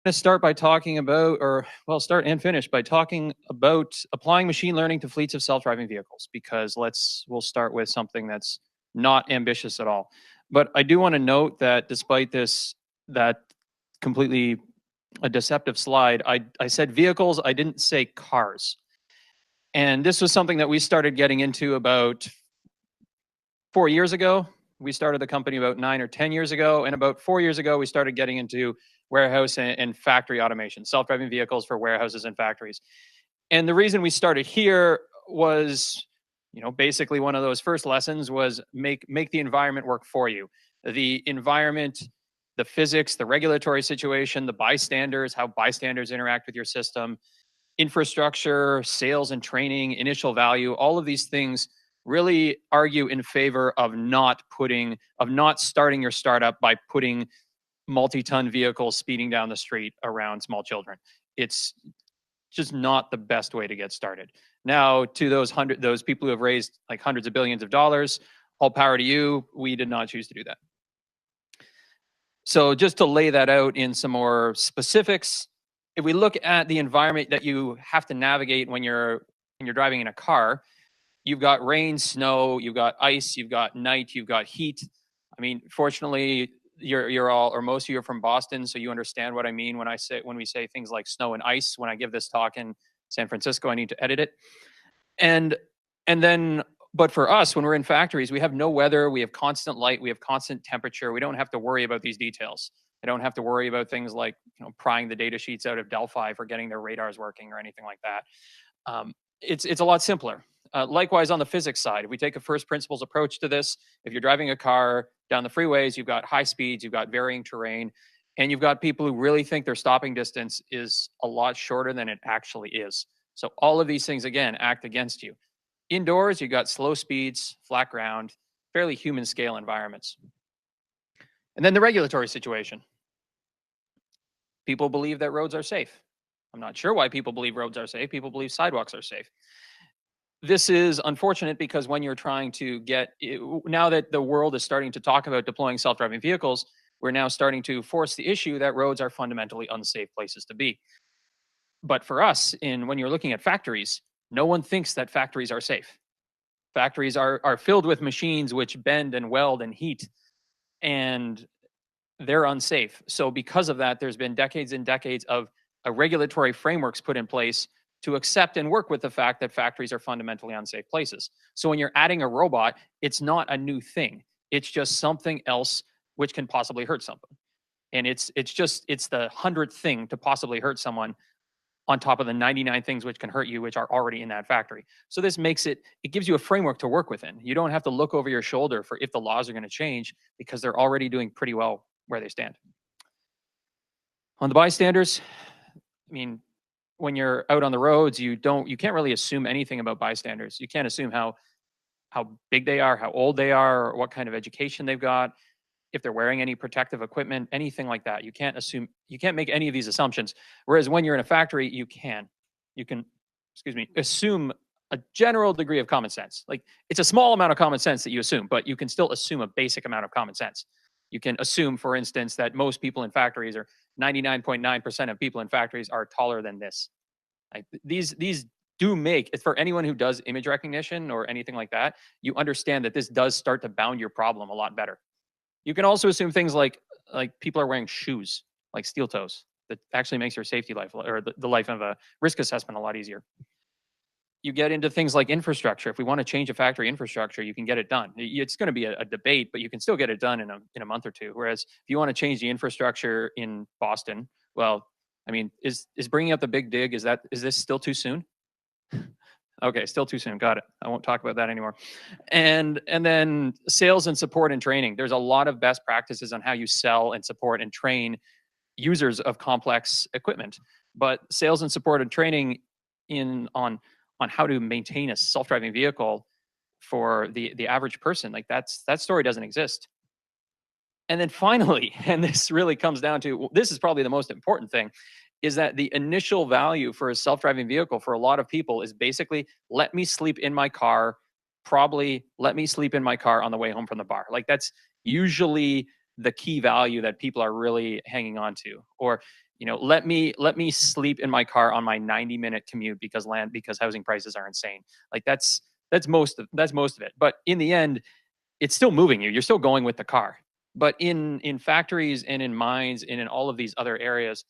to start by talking about, or well, start and finish by talking about applying machine learning to fleets of self-driving vehicles, because we'll start with something that's not ambitious at all. But I do want to note that despite that completely a deceptive slide, I said vehicles, I didn't say cars. And this was something that we started getting into about 4 years ago. We started the company about 9 or 10 years ago. And about 4 years ago, we started getting into warehouse and factory automation, self-driving vehicles for warehouses and factories. And the reason we started here was, basically one of those first lessons was make the environment work for you. The environment, the physics, the regulatory situation, the bystanders, how bystanders interact with your system, infrastructure, sales and training, initial value, all of these things really argue in favor of not starting your startup by putting multi-ton vehicles speeding down the street around small children. It's just not the best way to get started. Now, to those people who have raised like hundreds of billions of dollars, all power to you. We did not choose to do that. So just to lay that out in some more specifics, if we look at the environment that you have to navigate when you're driving in a car, you've got rain, snow, you've got ice, you've got night, you've got heat. I mean, fortunately, you're all, or most of you are from Boston, so you understand what I mean when we say things like snow and ice. When I give this talk in San Francisco, I need to edit it. And then, but for us, when we're in factories, we have no weather, we have constant light, we have constant temperature. We don't have to worry about these details. I don't have to worry about things like prying the data sheets out of Delphi for getting their radars working or anything like that. It's a lot simpler. Likewise, on the physics side, if we take a first principles approach to this, if you're driving a car down the freeways, you've got high speeds, you've got varying terrain, and you've got people who really think their stopping distance is a lot shorter than it actually is. So all of these things, again, act against you. Indoors, you've got slow speeds, flat ground, fairly human scale environments. And then the regulatory situation. People believe that roads are safe. I'm not sure why people believe roads are safe. People believe sidewalks are safe. This is unfortunate because when you're trying to now that the world is starting to talk about deploying self-driving vehicles, we're now starting to force the issue that roads are fundamentally unsafe places to be. But for us, when you're looking at factories, no one thinks that factories are safe. Factories are filled with machines which bend and weld and heat, and they're unsafe. So because of that, there's been decades and decades of regulatory frameworks put in place to accept and work with the fact that factories are fundamentally unsafe places. So when you're adding a robot, it's not a new thing. It's just something else which can possibly hurt someone. And it's the 100th thing to possibly hurt someone on top of the 99 things which can hurt you, which are already in that factory. So this makes it gives you a framework to work within. You don't have to look over your shoulder for if the laws are going to change, because they're already doing pretty well where they stand. On the bystanders, I mean, when you're out on the roads, you can't really assume anything about bystanders. You can't assume how big they are, how old they are, or what kind of education they've got, if they're wearing any protective equipment, anything like that. You can't make any of these assumptions. Whereas when you're in a factory, you can assume a general degree of common sense. Like, it's a small amount of common sense that you assume, but you can still assume a basic amount of common sense. You can assume, for instance, that most people in factories, or 99.9% of people in factories, are taller than this. Like, these do make it, for anyone who does image recognition or anything like that, you understand that this does start to bound your problem a lot better. You can also assume things like people are wearing shoes, like steel toes. That actually makes your safety life, or the life of a risk assessment, a lot easier. You get into things like infrastructure. If we want to change a factory infrastructure, you can get it done. It's going to be a debate, but you can still get it done in a month or two. Whereas if you want to change the infrastructure in Boston, well, I mean, is bringing up the big dig, is this still too soon? Okay, still too soon. Got it. I won't talk about that anymore. And then sales and support and training. There's a lot of best practices on how you sell and support and train users of complex equipment. But sales and support and training on how to maintain a self-driving vehicle for the average person, like that story doesn't exist. And then finally, and this really comes down to, this is probably the most important thing, is that the initial value for a self-driving vehicle for a lot of people is basically, let me sleep in my car, probably let me sleep in my car on the way home from the bar. Like, that's usually the key value that people are really hanging on to. Or let me sleep in my car on my 90-minute commute because housing prices are insane. Like that's most of it. But in the end, it's still moving you. You're still going with the car. But in factories and in mines and in all of these other areas,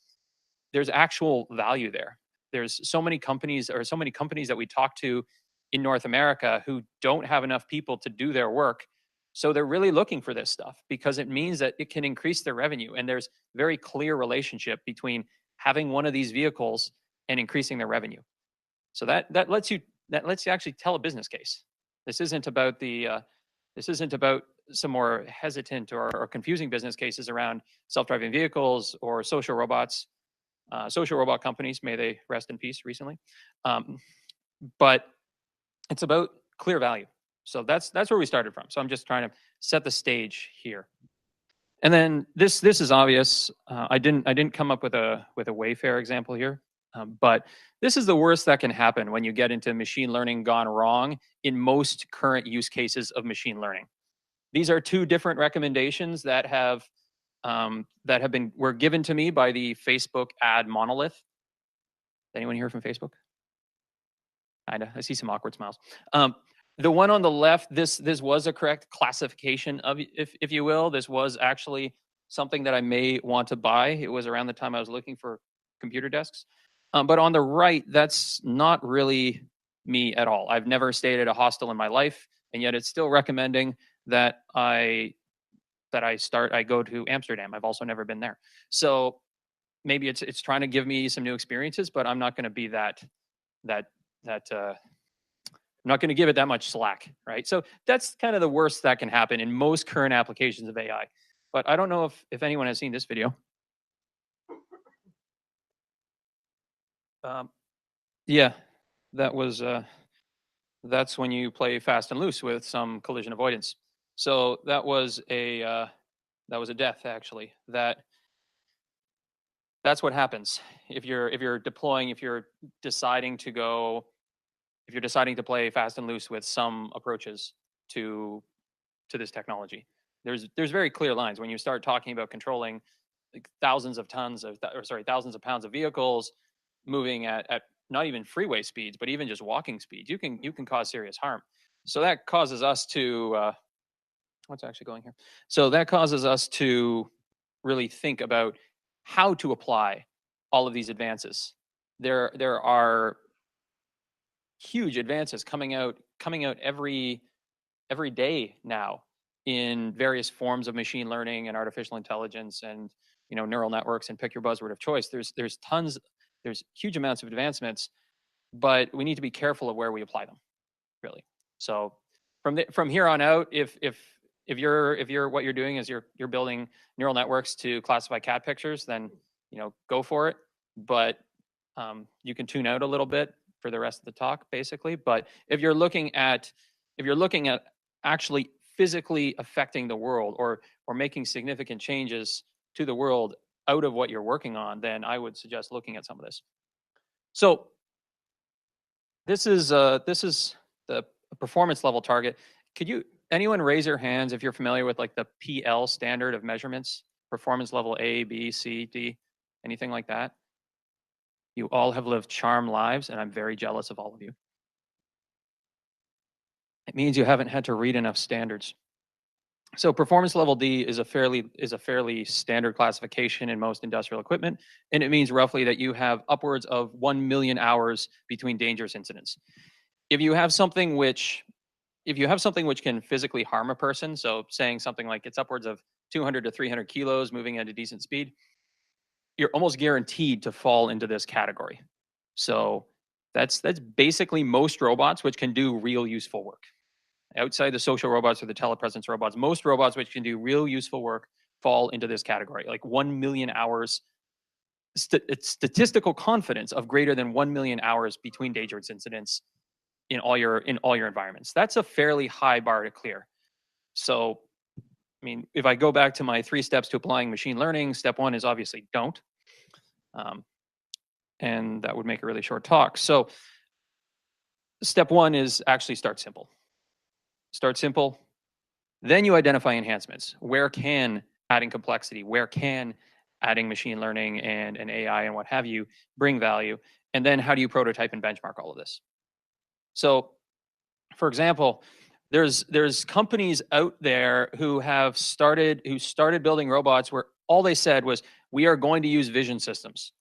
there's actual value there. There's so many companies that we talk to in North America who don't have enough people to do their work. So they're really looking for this stuff because it means that it can increase their revenue. And there's very clear relationship between having one of these vehicles and increasing their revenue. So that lets you actually tell a business case. This isn't about some more hesitant or confusing business cases around self-driving vehicles or social robots. Social robot companies, may they rest in peace recently. But it's about clear value. So that's where we started from. So I'm just trying to set the stage here. And then this is obvious. I didn't come up with a Wayfair example here, but this is the worst that can happen when you get into machine learning gone wrong in most current use cases of machine learning. These are two different recommendations that were given to me by the Facebook ad monolith. Anyone here from Facebook? Kinda. I see some awkward smiles. The one on the left, this was a correct classification of, if you will. This was actually something that I may want to buy. It was around the time I was looking for computer desks. But on the right, that's not really me at all. I've never stayed at a hostel in my life, and yet it's still recommending that I go to Amsterdam. I've also never been there. So maybe it's trying to give me some new experiences, but I'm not going to be I'm not going to give it that much slack, right? So that's kind of the worst that can happen in most current applications of AI. But I don't know if anyone has seen this video. Yeah, that's when you play fast and loose with some collision avoidance. So that was a death, actually. That's what happens if you're deciding to play fast and loose with some approaches to this technology. There's very clear lines when you start talking about controlling like thousands of pounds of vehicles moving at not even freeway speeds, but even just walking speeds. You can cause serious harm. So that causes us to what's actually going here. So that causes us to really think about how to apply all of these advances. There are huge advances coming out every day now in various forms of machine learning and artificial intelligence and neural networks, and pick your buzzword of choice. There's huge amounts of advancements, but we need to be careful of where we apply them, really. So from here on out, if you're what you're doing is you're building neural networks to classify cat pictures, then go for it. But you can tune out a little bit for the rest of the talk, basically. But if you're looking at actually physically affecting the world or making significant changes to the world out of what you're working on, then I would suggest looking at some of this. So this is the performance level target. Could anyone raise your hands if you're familiar with like the PL standard of measurements? Performance level A, B, C, D, anything like that? You all have lived charmed lives, and I'm very jealous of all of you. It means you haven't had to read enough standards. So performance level D is a fairly standard classification in most industrial equipment, and it means roughly that you have upwards of 1 million hours between dangerous incidents. If you have something which can physically harm a person, so saying something like it's upwards of 200 to 300 kilos moving at a decent speed, you're almost guaranteed to fall into this category. So that's basically most robots which can do real useful work. Outside the social robots or the telepresence robots, most robots which can do real useful work fall into this category. Like 1 million hours, statistical confidence of greater than 1 million hours between dangerous incidents in all your environments. That's a fairly high bar to clear. So, I mean, if I go back to my 3 steps to applying machine learning, step 1 is obviously don't. And that would make a really short talk. So step 1 is actually start simple. Start simple. Then you identify enhancements. Where can adding complexity, where can adding machine learning and AI and what have you bring value? And then how do you prototype and benchmark all of this? So, for example, there's companies out there who started building robots where all they said was, we are going to use vision systems,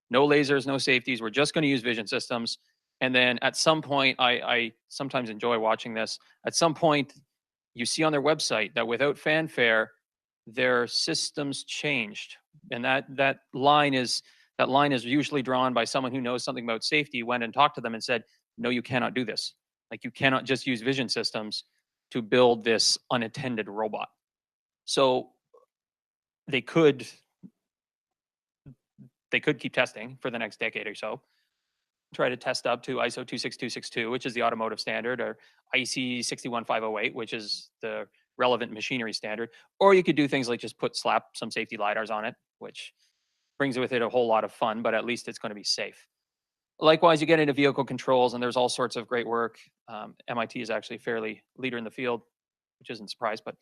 no lasers, no safeties, we're just going to use vision systems. And then at some point, I sometimes enjoy watching this, at some point you see on their website that without fanfare their systems changed. And that line is usually drawn by someone who knows something about safety, went and talked to them and said, no, you cannot do this. Like, you cannot just use vision systems to build this unattended robot. So they could keep testing for the next decade or so, try to test up to ISO 26262, which is the automotive standard, or IEC 61508, which is the relevant machinery standard. Or you could do things like just slap some safety lidars on it, which brings with it a whole lot of fun, but at least it's going to be safe. Likewise, you get into vehicle controls, and there's all sorts of great work. MIT is actually fairly leader in the field, which isn't a surprise, but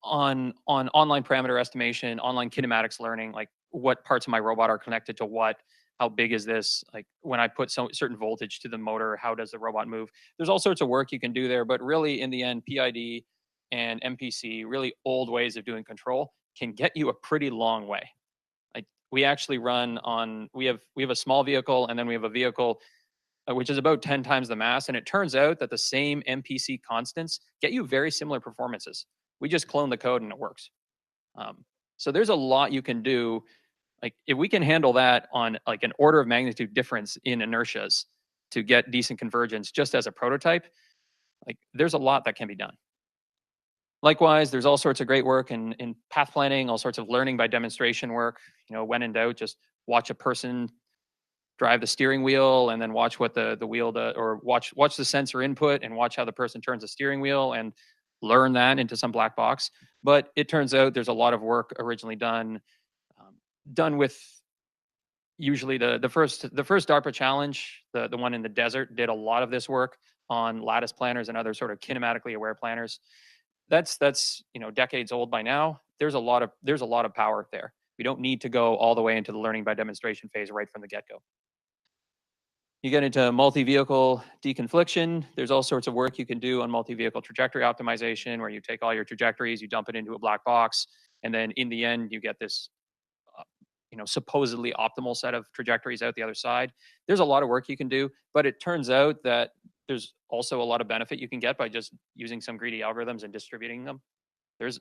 on online parameter estimation, online kinematics learning, like what parts of my robot are connected to what, how big is this? Like when I put certain voltage to the motor, how does the robot move? There's all sorts of work you can do there, but really in the end, PID and MPC, really old ways of doing control, can get you a pretty long way. Like we actually run on, we have a small vehicle, and then we have a vehicle which is about 10 times the mass. And it turns out that the same MPC constants get you very similar performances. We just clone the code and it works. So there's a lot you can do. Like if we can handle that on like an order of magnitude difference in inertias to get decent convergence just as a prototype, like there's a lot that can be done. Likewise, there's all sorts of great work in path planning, all sorts of learning by demonstration work. You know, when in doubt, just watch a person drive the steering wheel and then watch what the wheel does, or watch the sensor input and watch how the person turns the steering wheel and learn that into some black box. But it turns out there's a lot of work originally done with usually the first DARPA challenge, the one in the desert, did a lot of this work on lattice planners and other sort of kinematically aware planners. That's decades old by now. There's a lot of power there. We don't need to go all the way into the learning by demonstration phase right from the get-go. You get into multi-vehicle deconfliction. There's all sorts of work you can do on multi-vehicle trajectory optimization, where you take all your trajectories, you dump it into a black box, and then in the end, you get this supposedly optimal set of trajectories out the other side. There's a lot of work you can do, but it turns out that there's also a lot of benefit you can get by just using some greedy algorithms and distributing them. There's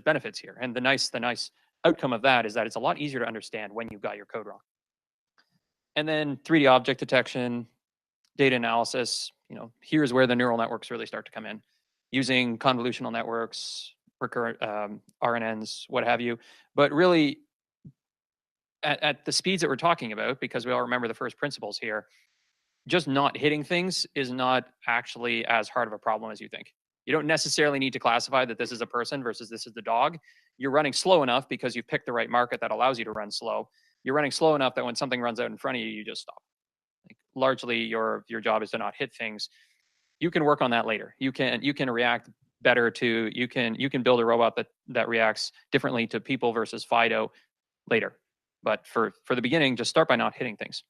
benefits here, and the nice outcome of that is that it's a lot easier to understand when you got your code wrong. And then 3D object detection, data analysis, here's where the neural networks really start to come in, using convolutional networks, recurrent RNNs, what have you. But really, at the speeds that we're talking about, because we all remember the first principles here, just not hitting things is not actually as hard of a problem as you think. You don't necessarily need to classify that this is a person versus this is the dog. You're running slow enough because you've picked the right market that allows you to run slow. You're running slow enough that when something runs out in front of you, you just stop. Like, largely, your job is to not hit things. You can work on that later. You can react better to, you can build a robot that reacts differently to people versus Fido later. But for the beginning, just start by not hitting things.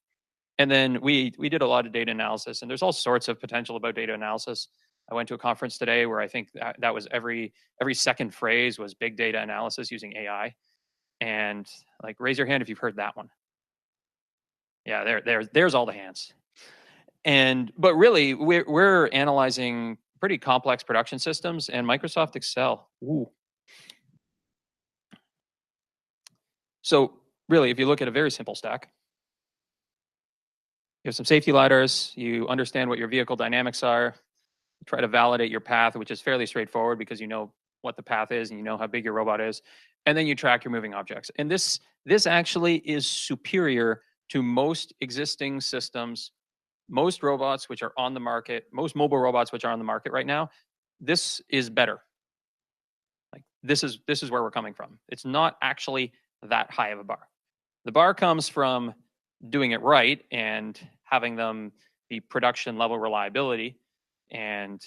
And then we did a lot of data analysis, and there's all sorts of potential about data analysis. I went to a conference today where I think that was every second phrase was big data analysis using AI. And like, raise your hand if you've heard that one. Yeah, there's all the hands. But really, we're analyzing pretty complex production systems and Microsoft Excel. Ooh. So really, if you look at a very simple stack, you have some safety lidars, you understand what your vehicle dynamics are, you try to validate your path, which is fairly straightforward because you know what the path is and you know how big your robot is, and then you track your moving objects. And this actually is superior to most existing systems, most robots which are on the market, most mobile robots which are on the market right now. This is better. Like this is where we're coming from. It's not actually that high of a bar. The bar comes from doing it right and having them be production level reliability, and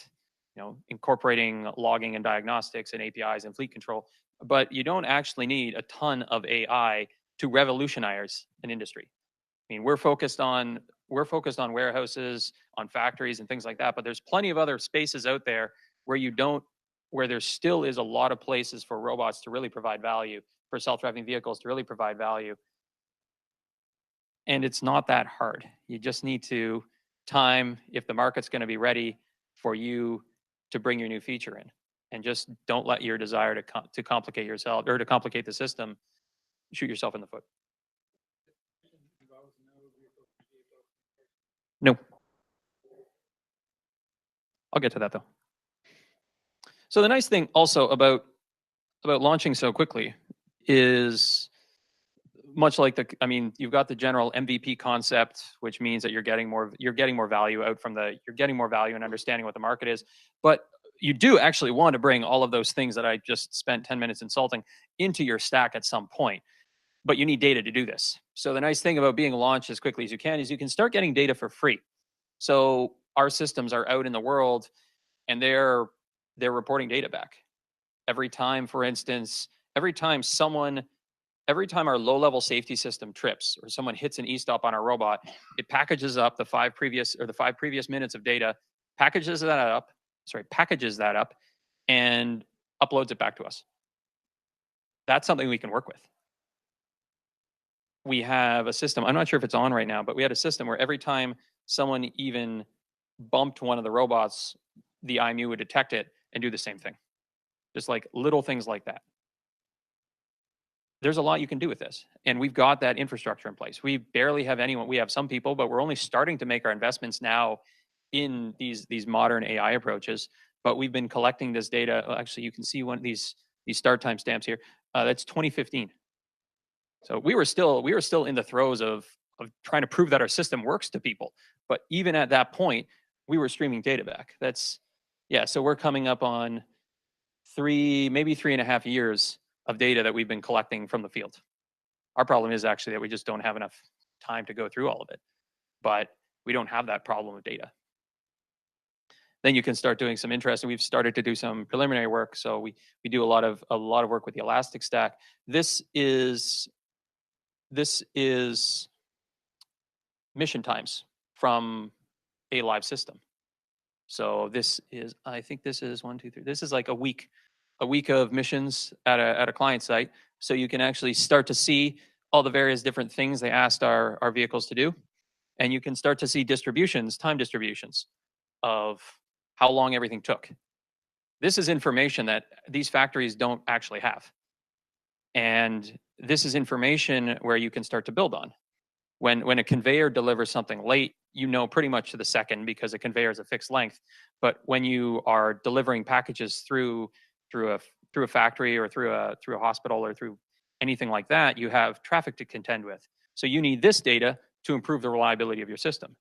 incorporating logging and diagnostics and APIs and fleet control. but you don't actually need a ton of AI to revolutionize an industry. I mean, we're focused on warehouses, on factories and things like that, but there's plenty of other spaces out there where you don't where there still is a lot of places for robots to really provide value, for self-driving vehicles to really provide value. And it's not that hard. You just need to time if the market's going to be ready for you to bring your new feature in. And just don't let your desire to complicate yourself or to complicate the system shoot yourself in the foot. No, I'll get to that though. So the nice thing also about launching so quickly is much like I mean, you've got the general MVP concept, which means that you're getting more value out from you're getting more value and understanding what the market is. But you do actually want to bring all of those things that I just spent 10 minutes insulting into your stack at some point. But you need data to do this. So the nice thing about being launched as quickly as you can is you can start getting data for free. So our systems are out in the world and they're reporting data back. Every time, for instance, every time our low-level safety system trips or someone hits an e-stop on our robot, it packages up the 5 previous minutes of data, packages that up, and uploads it back to us. That's something we can work with. We have a system, I'm not sure if it's on right now, but we had a system where every time someone even bumped one of the robots, the IMU would detect it and do the same thing. Just like little things like that. There's a lot you can do with this. And we've got that infrastructure in place. We barely have anyone. We have some people, but we're only starting to make our investments now in these modern AI approaches. But we've been collecting this data. Actually, you can see one of these start time stamps here. That's 2015. So we were still in the throes of trying to prove that our system works to people. But even at that point, we were streaming data back. So we're coming up on maybe 3.5 years of data that we've been collecting from the field. Our problem is actually that we just don't have enough time to go through all of it, but we don't have that problem of data. Then you can start doing some interesting. We've started to do some preliminary work, so we do a lot of work with the Elastic Stack. This is mission times from a live system. So I think this is 1, 2, 3. This is like a week of missions at a client site. So you can actually start to see all the various different things they asked our vehicles to do. And you can start to see time distributions of how long everything took. This is information that these factories don't actually have. And this is information where you can start to build on. When a conveyor delivers something late, you know pretty much to the second because a conveyor is a fixed length. But when you are delivering packages through a factory or through a hospital or through anything like that, you have traffic to contend with. So you need this data to improve the reliability of your system.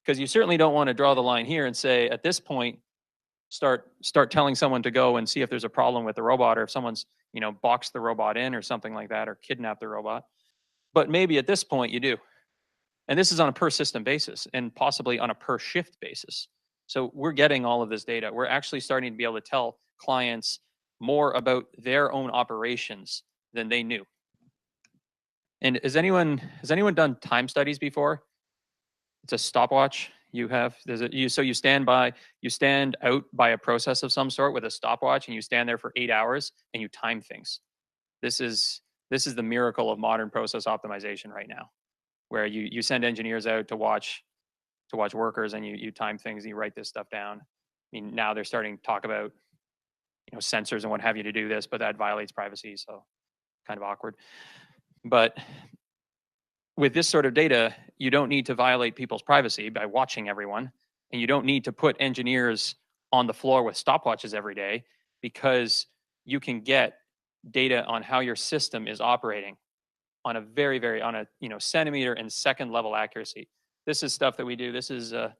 Because you certainly don't want to draw the line here and say, at this point, start telling someone to go and see if there's a problem with the robot or if someone's, boxed the robot in or something like that or kidnapped the robot. But maybe at this point you do. And this is on a per system basis and possibly on a per shift basis. So we're getting all of this data. We're actually starting to be able to tell clients more about their own operations than they knew. And has anyone done time studies before? It's a stopwatch you have. So you stand out by a process of some sort with a stopwatch and you stand there for 8 hours and you time things. This is the miracle of modern process optimization right now, where you send engineers out to watch workers and you time things and you write this stuff down. I mean, now they're starting to talk about sensors and what have you to do this, but that violates privacy, so kind of awkward. But with this sort of data, you don't need to violate people's privacy by watching everyone, and you don't need to put engineers on the floor with stopwatches every day because you can get data on how your system is operating on a very, very centimeter and second level accuracy. This is stuff that we do. This is a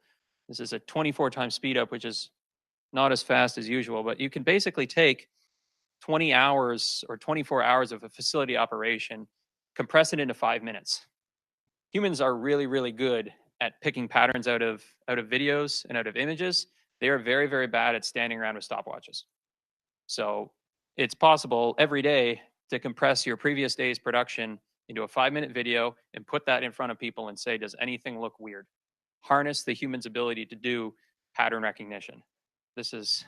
24 times speed up, which is not as fast as usual, but you can basically take 20 hours or 24 hours of a facility operation, compress it into 5 minutes. Humans are really, really good at picking patterns out of videos and out of images. They are very, very bad at standing around with stopwatches. So it's possible every day to compress your previous day's production into a 5-minute video and put that in front of people and say, does anything look weird? Harness the human's ability to do pattern recognition. This is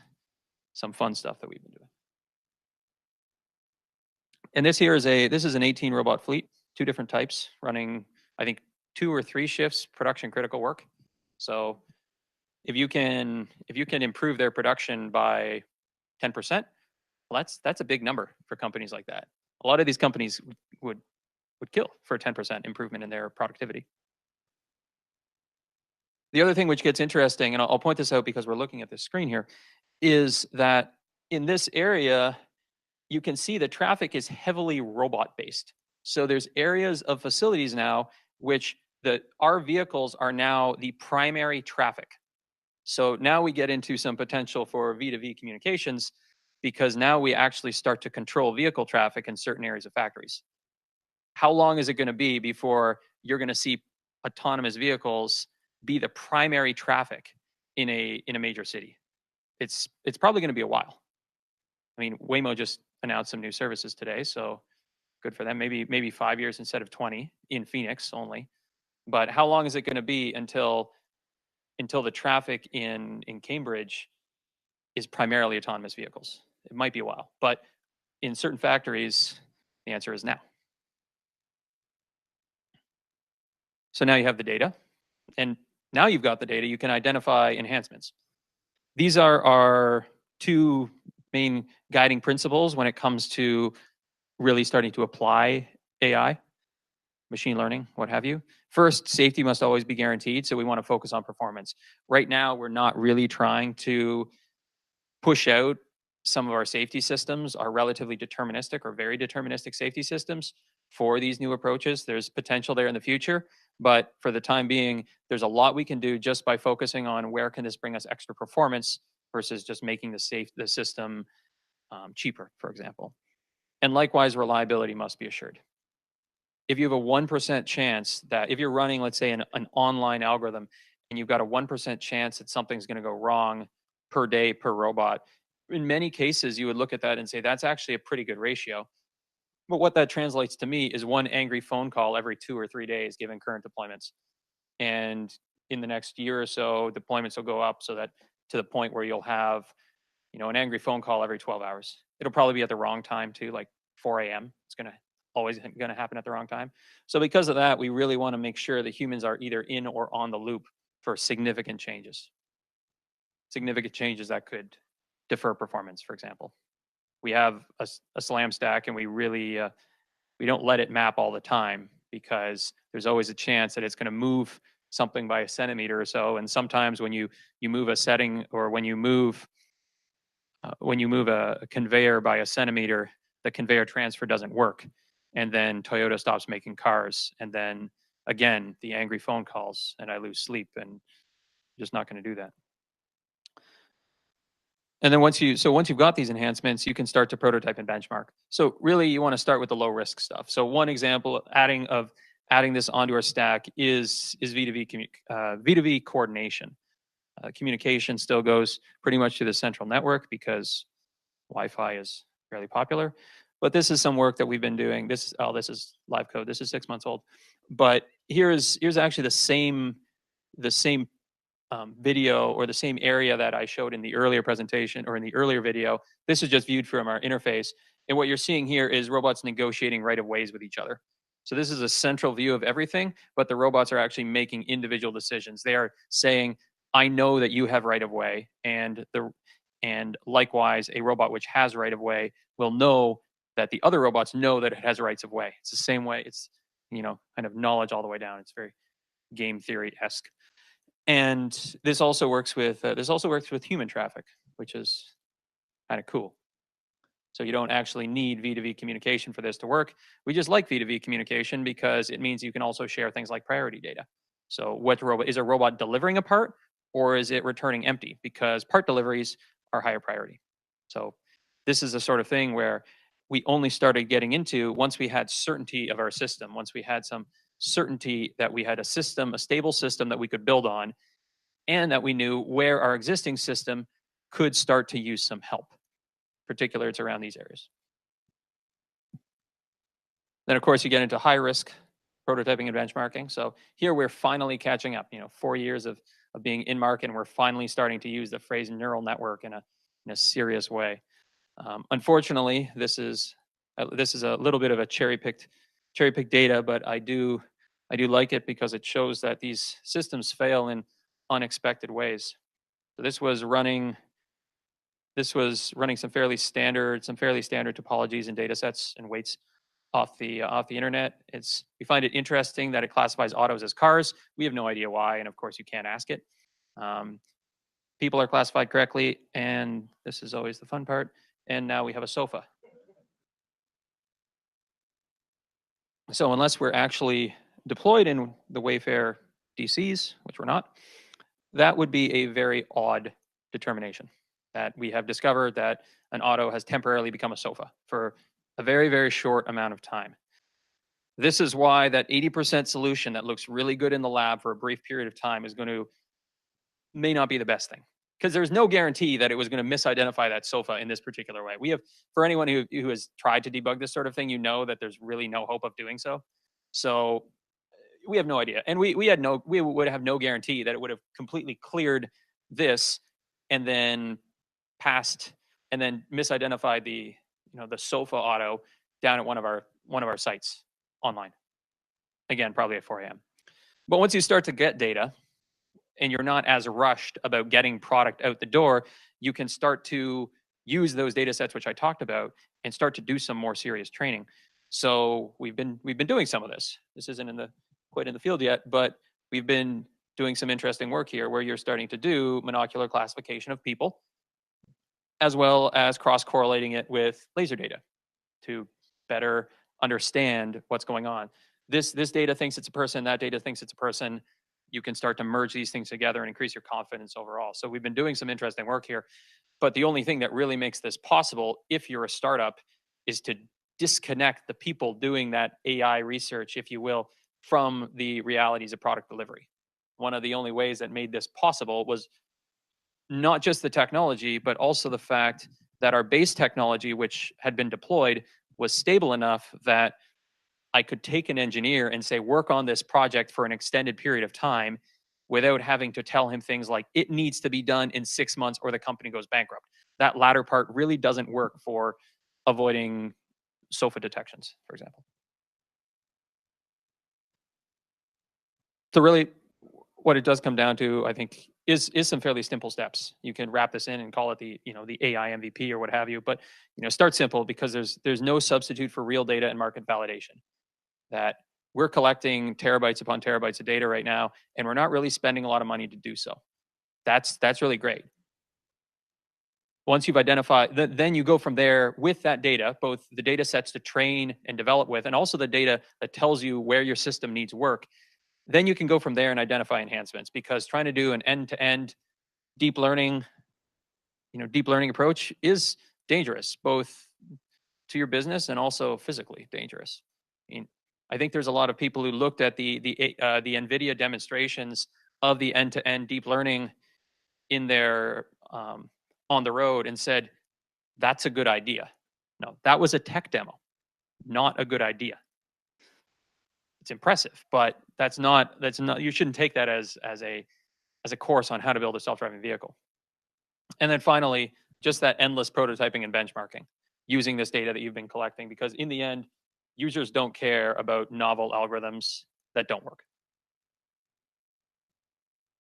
some fun stuff that we've been doing. And this is an 18 robot fleet, 2 different types running, I think 2 or 3 shifts production critical work. So if you can improve their production by 10%, well, that's a big number for companies like that. A lot of these companies would kill for a 10% improvement in their productivity. The other thing which gets interesting, and I'll point this out because we're looking at this screen here, is that in this area, you can see the traffic is heavily robot based. So there's areas of facilities now which our vehicles are now the primary traffic. So now we get into some potential for V2V communications because now we actually start to control vehicle traffic in certain areas of factories. How long is it going to be before you're going to see autonomous vehicles be the primary traffic in a major city? It's probably going to be a while. I mean, Waymo just announced some new services today, so good for them. Maybe 5 years instead of 20 in Phoenix only. But how long is it going to be until the traffic in Cambridge is primarily autonomous vehicles? It might be a while, but in certain factories, the answer is now. So now you have the data, and now you've got the data, you can identify enhancements. These are our 2 main guiding principles when it comes to really starting to apply AI, machine learning, what have you. First, safety must always be guaranteed, so we want to focus on performance. Right now, we're not really trying to push out some of our safety systems, are relatively deterministic or very deterministic safety systems for these new approaches. There's potential there in the future, but for the time being, there's a lot we can do just by focusing on where can this bring us extra performance versus just making the system cheaper, for example. And likewise, reliability must be assured. If you have a 1% chance that if you're running, let's say, an online algorithm, and you've got a 1% chance that something's going to go wrong per day per robot, in many cases, you would look at that and say, that's actually a pretty good ratio. But what that translates to me is 1 angry phone call every 2 or 3 days, given current deployments. And in the next year or so, deployments will go up so that to the point where you'll have, an angry phone call every 12 hours. It'll probably be at the wrong time too, like 4 a.m. It's always going to happen at the wrong time. So because of that, we really want to make sure that humans are either in or on the loop for significant changes. Significant changes that could defer performance, for example. We have a SLAM stack, and we really we don't let it map all the time because there's always a chance that it's going to move something by a centimeter or so. And sometimes when you move a setting, or when you move a conveyor by a centimeter, the conveyor transfer doesn't work, and then Toyota stops making cars, and then again the angry phone calls, and I lose sleep, and I'm just not going to do that. And then once you've got these enhancements, you can start to prototype and benchmark. So really, you want to start with the low risk stuff. So one example adding this onto our stack is V2V coordination. Communication still goes pretty much to the central network because Wi-Fi is fairly popular. But this is some work that we've been doing. This is live code. This is 6 months old. But here's actually the same video, or the same area that I showed in the earlier presentation or in the earlier video. This is just viewed from our interface. And what you're seeing here is robots negotiating right-of-ways with each other. So this is a central view of everything, but the robots are actually making individual decisions. They are saying, I know that you have right-of-way, and likewise, a robot which has right-of-way will know that the other robots know that it has rights of way. It's the same way. It's, kind of knowledge all the way down. It's very game theory-esque. And this also works with human traffic, which is kind of cool. So you don't actually need V2V communication for this to work. We just like V2V communication because it means you can also share things like priority data. So is a robot delivering a part, or is it returning empty? Because part deliveries are higher priority. So this is the sort of thing where we only started getting into once we had certainty of our system, once we had some certainty that we had a stable system that we could build on, and that we knew where our existing system could start to use some help. particulates around these areas. Then, of course, you get into high risk prototyping and benchmarking. So here we're finally catching up. 4 years of being in market, and we're finally starting to use the phrase neural network in a serious way. Unfortunately, this is a little bit of a cherry picked data, but I do like it because it shows that these systems fail in unexpected ways. So this was running some fairly standard topologies and data sets and weights off the internet. We find it interesting that it classifies autos as cars. We have no idea why, and of course you can't ask it. People are classified correctly, and this is always the fun part. And now we have a sofa. So unless we're actually deployed in the Wayfair DCs, which we're not, that would be a very odd determination, that we have discovered that an auto has temporarily become a sofa for a very, very short amount of time. This is why that 80% solution that looks really good in the lab for a brief period of time may not be the best thing, because there's no guarantee that it was going to misidentify that sofa in this particular way. For anyone who has tried to debug this sort of thing, that there's really no hope of doing so. So we have no idea, and we would have no guarantee that it would have completely cleared this and then passed and then misidentified the sofa auto down at one of our sites online. Again, probably at 4 a.m. But once you start to get data and you're not as rushed about getting product out the door, you can start to use those data sets, which I talked about, and start to do some more serious training. So we've been doing some of this. This isn't quite in the field yet, but we've been doing some interesting work here where you're starting to do monocular classification of people, as well as cross-correlating it with laser data to better understand what's going on. This data thinks it's a person, that data thinks it's a person. You can start to merge these things together and increase your confidence overall. So we've been doing some interesting work here. But the only thing that really makes this possible, if you're a startup, is to disconnect the people doing that AI research, if you will, from the realities of product delivery. One of the only ways that made this possible was not just the technology, but also the fact that our base technology, which had been deployed, was stable enough that I could take an engineer and say, work on this project for an extended period of time without having to tell him things like, it needs to be done in 6 months or the company goes bankrupt. That latter part really doesn't work for avoiding sofa detections, for example. So really, what it does come down to, I think, is some fairly simple steps. You can wrap this in and call it the AI MVP or what have you, but start simple, because there's no substitute for real data and market validation. That we're collecting terabytes upon terabytes of data right now, and we're not really spending a lot of money to do so. That's really great. Once you've identified, then you go from there with that data, both the data sets to train and develop with, and also the data that tells you where your system needs work. Then you can go from there and identify enhancements, because trying to do an end-to-end deep learning approach is dangerous, both to your business and also physically dangerous. I think there's a lot of people who looked at the NVIDIA demonstrations of the end-to-end deep learning in their on the road and said, that's a good idea. No, that was a tech demo, not a good idea. It's impressive, but that's not. You shouldn't take that as a course on how to build a self-driving vehicle. And then finally, just that endless prototyping and benchmarking using this data that you've been collecting, because in the end, users don't care about novel algorithms that don't work.